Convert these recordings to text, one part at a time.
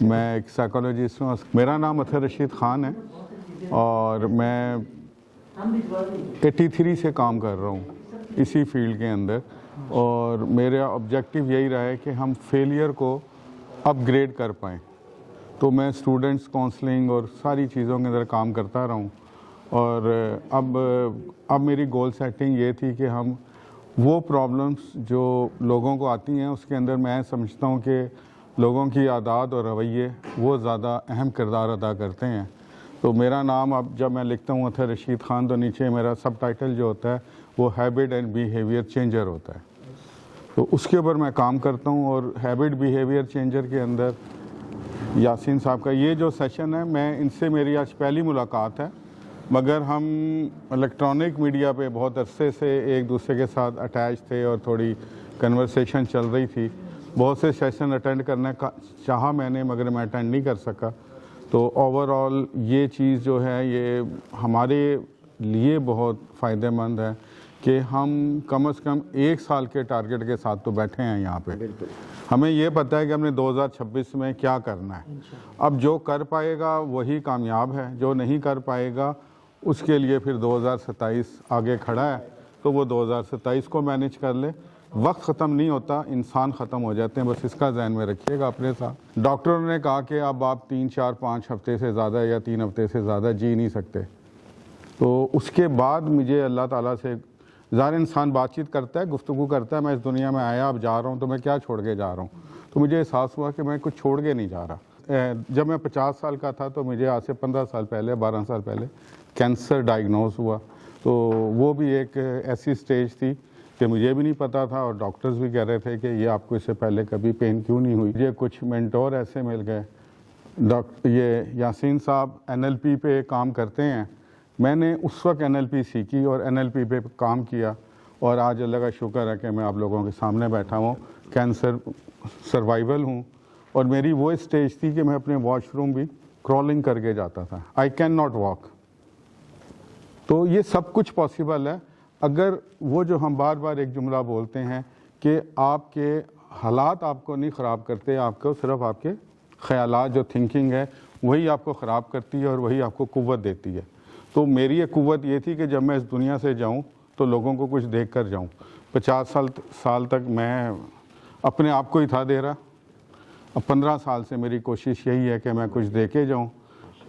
میں ایک سائیکالوجسٹ ہوں. میرا نام اطہر رشید خان ہے اور میں 83 سے کام کر رہا ہوں اسی فیلڈ کے اندر, اور میرا آبجیکٹیو یہی رہا ہے کہ ہم فیلئر کو اپ گریڈ کر پائیں. تو میں اسٹوڈنٹس کونسلنگ اور ساری چیزوں کے اندر کام کرتا رہا ہوں, اور اب میری گول سیٹنگ یہ تھی کہ ہم وہ پرابلمس جو لوگوں کو آتی ہیں اس کے اندر میں سمجھتا ہوں کہ لوگوں کی عادات اور رویے وہ زیادہ اہم کردار ادا کرتے ہیں. تو میرا نام اب جب میں لکھتا ہوں اطہر رشید خان, تو نیچے میرا سب ٹائٹل جو ہوتا ہے وہ ہیبٹ اینڈ بیہیویئر چینجر ہوتا ہے. تو اس کے اوپر میں کام کرتا ہوں, اور ہیبٹ بیہیویئر چینجر کے اندر یاسین صاحب کا یہ جو سیشن ہے, میں ان سے میری آج پہلی ملاقات ہے, مگر ہم الیکٹرانک میڈیا پہ بہت عرصے سے ایک دوسرے کے ساتھ اٹیچ تھے اور تھوڑی کنورسیشن چل رہی تھی. بہت سے سیشن اٹینڈ کرنا چاہا میں نے, مگر میں اٹینڈ نہیں کر سکا. تو اوور آل یہ چیز جو ہے یہ ہمارے لیے بہت فائدہ مند ہے کہ ہم کم از کم 1 سال کے ٹارگٹ کے ساتھ تو بیٹھے ہیں یہاں پہ. ہمیں یہ پتہ ہے کہ ہم نے 2026 میں کیا کرنا ہے. اب جو کر پائے گا وہی کامیاب ہے, جو نہیں کر پائے گا اس کے لیے پھر 2027 آگے کھڑا ہے, تو وہ 2027 کو مینیج کر لے. وقت ختم نہیں ہوتا, انسان ختم ہو جاتے ہیں, بس اس کا ذہن میں رکھیے گا اپنے ساتھ. ڈاکٹروں نے کہا کہ اب آپ 3 4 5 ہفتے سے زیادہ یا 3 ہفتے سے زیادہ جی نہیں سکتے. تو اس کے بعد مجھے اللہ تعالیٰ سے, ظاہر انسان بات چیت کرتا ہے, گفتگو کرتا ہے, میں اس دنیا میں آیا اب جا رہا ہوں تو میں کیا چھوڑ کے جا رہا ہوں. تو مجھے احساس ہوا کہ میں کچھ چھوڑ کے نہیں جا رہا. جب میں 50 سال کا تھا تو مجھے آج سے 15 سال پہلے 12 سال پہلے کینسر ڈائگنوز ہوا. تو وہ بھی ایک ایسی سٹیج تھی کہ مجھے بھی نہیں پتا تھا, اور ڈاکٹرز بھی کہہ رہے تھے کہ یہ آپ کو اس سے پہلے کبھی پین کیوں نہیں ہوئی. مجھے کچھ مینٹور ایسے مل گئے. یہ یاسین صاحب NLP پہ کام کرتے ہیں. میں نے اس وقت NLP سیکھی اور NLP پہ کام کیا, اور آج اللہ کا شکر ہے کہ میں آپ لوگوں کے سامنے بیٹھا ہوں. کینسر سروائیول ہوں, اور میری وہ اسٹیج تھی کہ میں اپنے واش روم بھی کرالنگ کر کے جاتا تھا. I can not walk. تو یہ سب کچھ پاسبل ہے اگر وہ جو ہم بار بار ایک جملہ بولتے ہیں کہ آپ کے حالات آپ کو نہیں خراب کرتے, آپ کو صرف آپ کے خیالات جو تھنکنگ ہے وہی آپ کو خراب کرتی ہے اور وہی آپ کو قوت دیتی ہے. تو میری ایک قوت یہ تھی کہ جب میں اس دنیا سے جاؤں تو لوگوں کو کچھ دیکھ کر جاؤں. 50 سال تک میں اپنے آپ کو ہی تھا دے رہا. اب 15 سال سے میری کوشش یہی ہے کہ میں کچھ دے کے جاؤں,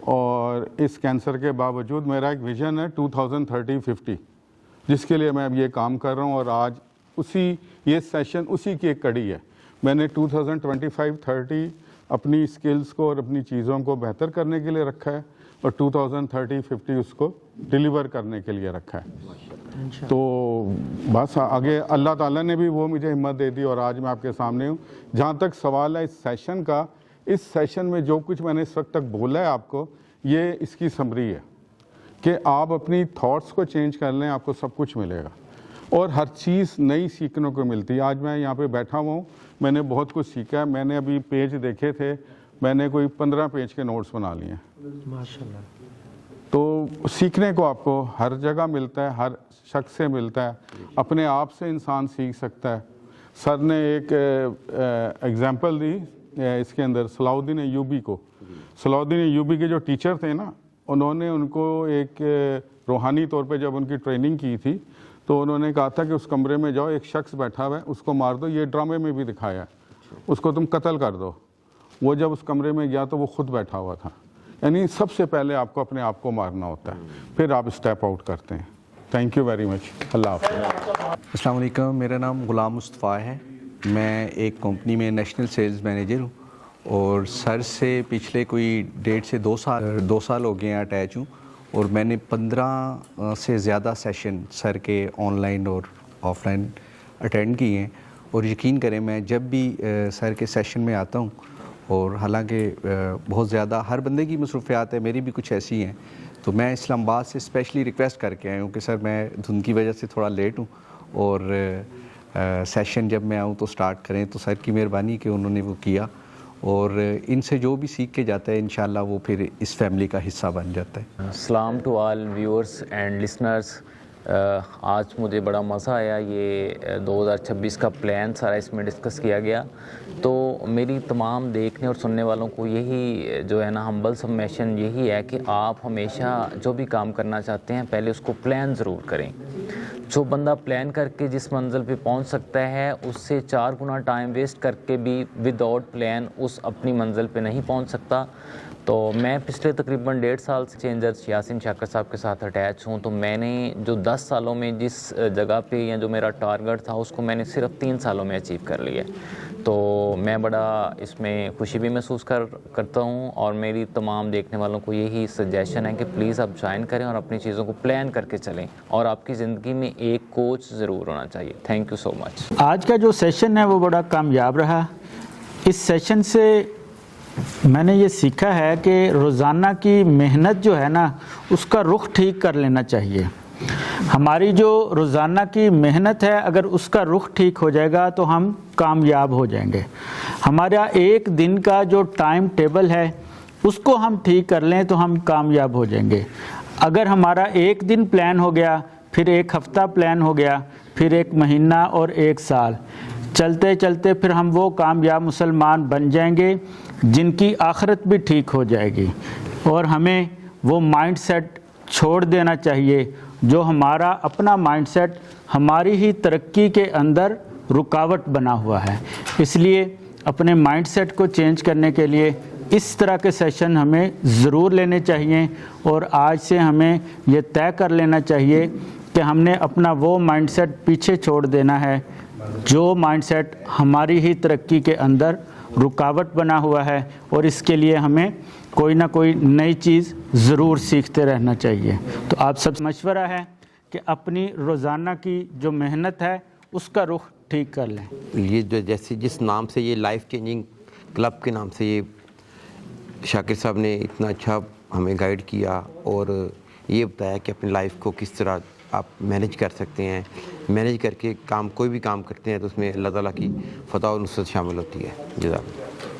اور اس کینسر کے باوجود میرا ایک ویژن ہے 2030-50 جس کے لیے میں اب یہ کام کر رہا ہوں. اور آج یہ سیشن اسی کی ایک کڑی ہے. میں نے 2025-30 اپنی سکلز کو اور اپنی چیزوں کو بہتر کرنے کے لیے رکھا ہے, اور 2030-50 اس کو ڈیلیور کرنے کے لیے رکھا ہے. تو بس آگے اللہ تعالیٰ نے بھی وہ مجھے ہمت دے دی, اور آج میں آپ کے سامنے ہوں. جہاں تک سوال ہے اس سیشن کا, اس سیشن میں جو کچھ میں نے اس وقت تک بولا ہے آپ کو, یہ اس کی سمری ہے کہ آپ اپنی تھاٹس کو چینج کر لیں, آپ کو سب کچھ ملے گا, اور ہر چیز نئی سیکھنے کو ملتی ہے. آج میں یہاں پہ بیٹھا ہوا ہوں, میں نے بہت کچھ سیکھا ہے. میں نے ابھی پیج دیکھے تھے, میں نے کوئی 15 پیج کے نوٹس بنا لیے ہیں. ماشاءاللہ. تو سیکھنے کو آپ کو ہر جگہ ملتا ہے, ہر شخص سے ملتا ہے. اپنے آپ سے انسان سیکھ سکتا ہے. سر نے ایک ایگزامپل دی اس کے اندر, صلاح الدین ایوبی کو. صلاح الدین ایوبی کے جو ٹیچر تھے نا, انہوں نے ان کو ایک روحانی طور پہ جب ان کی ٹریننگ کی تھی تو انہوں نے کہا تھا کہ اس کمرے میں جاؤ, ایک شخص بیٹھا ہوا ہے, اس کو مار دو. یہ ڈرامے میں بھی دکھایا ہے, اس کو تم قتل کر دو. وہ جب اس کمرے میں گیا تو وہ خود بیٹھا ہوا تھا. یعنی سب سے پہلے آپ کو اپنے آپ کو مارنا ہوتا ہے, پھر آپ اسٹیپ آؤٹ کرتے ہیں. Thank you very much. اللہ حافظ. السلام علیکم. میرا نام غلام مصطفیٰ ہے. میں ایک کمپنی میں نیشنل سیلز مینیجر ہوں, اور سر سے پچھلے کوئی 1.5 سے 2 سال ہو گئے ہیں اٹیچ ہوں. اور میں نے 15 سے زیادہ سیشن سر کے آن لائن اور آف لائن اٹینڈ کیے ہیں. اور یقین کریں میں جب بھی سر کے سیشن میں آتا ہوں, اور حالانکہ بہت زیادہ ہر بندے کی مصروفیات ہے, میری بھی کچھ ایسی ہیں, تو میں اسلام آباد سے اسپیشلی ریکویسٹ کر کے آیا ہوں کہ سر میں دھند کی وجہ سے تھوڑا لیٹ ہوں, اور سیشن جب میں آؤں تو سٹارٹ کریں. تو سر کی مہربانی کہ انہوں نے وہ کیا, اور ان سے جو بھی سیکھ کے جاتا ہے انشاءاللہ وہ پھر اس فیملی کا حصہ بن جاتا ہے. Salam to all viewers and listeners. آج مجھے بڑا مزہ آیا، یہ 2026 کا پلان سارا اس میں ڈسکس کیا گیا. تو میری تمام دیکھنے اور سننے والوں کو یہی جو ہے نا ہمبل سبمیشن یہی ہے کہ آپ ہمیشہ جو بھی کام کرنا چاہتے ہیں پہلے اس کو پلان ضرور کریں. جو بندہ پلان کر کے جس منزل پہ پہنچ سکتا ہے اس سے 4 گنا ٹائم ویسٹ کر کے بھی ود آؤٹ پلان اس اپنی منزل پہ نہیں پہنچ سکتا. تو میں پچھلے تقریباً 1.5 سال سے چینجرز یاسین شاکر صاحب کے ساتھ اٹیچ ہوں. تو میں نے جو 10 سالوں میں جس جگہ پہ یا جو میرا ٹارگٹ تھا اس کو میں نے صرف 3 سالوں میں اچیو کر لیا. تو میں بڑا اس میں خوشی بھی محسوس کرتا ہوں، اور میری تمام دیکھنے والوں کو یہی سجیشن ہے کہ پلیز آپ جوائن کریں اور اپنی چیزوں کو پلان کر کے چلیں، اور آپ کی زندگی میں ایک کوچ ضرور ہونا چاہیے. تھینک یو سو مچ. آج کا جو سیشن ہے وہ بڑا کامیاب رہا. اس سیشن سے میں نے یہ سیکھا ہے کہ روزانہ کی محنت جو ہے نا اس کا رخ ٹھیک کر لینا چاہیے. ہماری جو روزانہ کی محنت ہے اگر اس کا رخ ٹھیک ہو جائے گا تو ہم کامیاب ہو جائیں گے. ہمارا ایک دن کا جو ٹائم ٹیبل ہے اس کو ہم ٹھیک کر لیں تو ہم کامیاب ہو جائیں گے. اگر ہمارا ایک دن پلان ہو گیا، پھر ایک ہفتہ پلان ہو گیا، پھر ایک مہینہ اور ایک سال، چلتے چلتے پھر ہم وہ کامیاب مسلمان بن جائیں گے جن کی آخرت بھی ٹھیک ہو جائے گی. اور ہمیں وہ مائنڈ سیٹ چھوڑ دینا چاہیے جو ہمارا اپنا مائنڈ سیٹ ہماری ہی ترقی کے اندر رکاوٹ بنا ہوا ہے. اس لیے اپنے مائنڈ سیٹ کو چینج کرنے کے لیے اس طرح کے سیشن ہمیں ضرور لینے چاہیے، اور آج سے ہمیں یہ طے کر لینا چاہیے کہ ہم نے اپنا وہ مائنڈ سیٹ پیچھے چھوڑ دینا ہے جو مائنڈ سیٹ ہماری ہی ترقی کے اندر رکاوٹ بنا ہوا ہے، اور اس کے لیے ہمیں کوئی نہ کوئی نئی چیز ضرور سیکھتے رہنا چاہیے. تو آپ سب سے مشورہ ہے کہ اپنی روزانہ کی جو محنت ہے اس کا رخ ٹھیک کر لیں. یہ جو جیسے جس نام سے یہ لائف چینجنگ کلب کے نام سے یہ شاکر صاحب نے اتنا اچھا ہمیں گائیڈ کیا اور یہ بتایا کہ اپنی لائف کو کس طرح آپ مینیج کر سکتے ہیں، مینیج کر کے کوئی بھی کام کرتے ہیں تو اس میں اللہ تعالیٰ کی فتح و نصرت شامل ہوتی ہے. جزاک اللہ.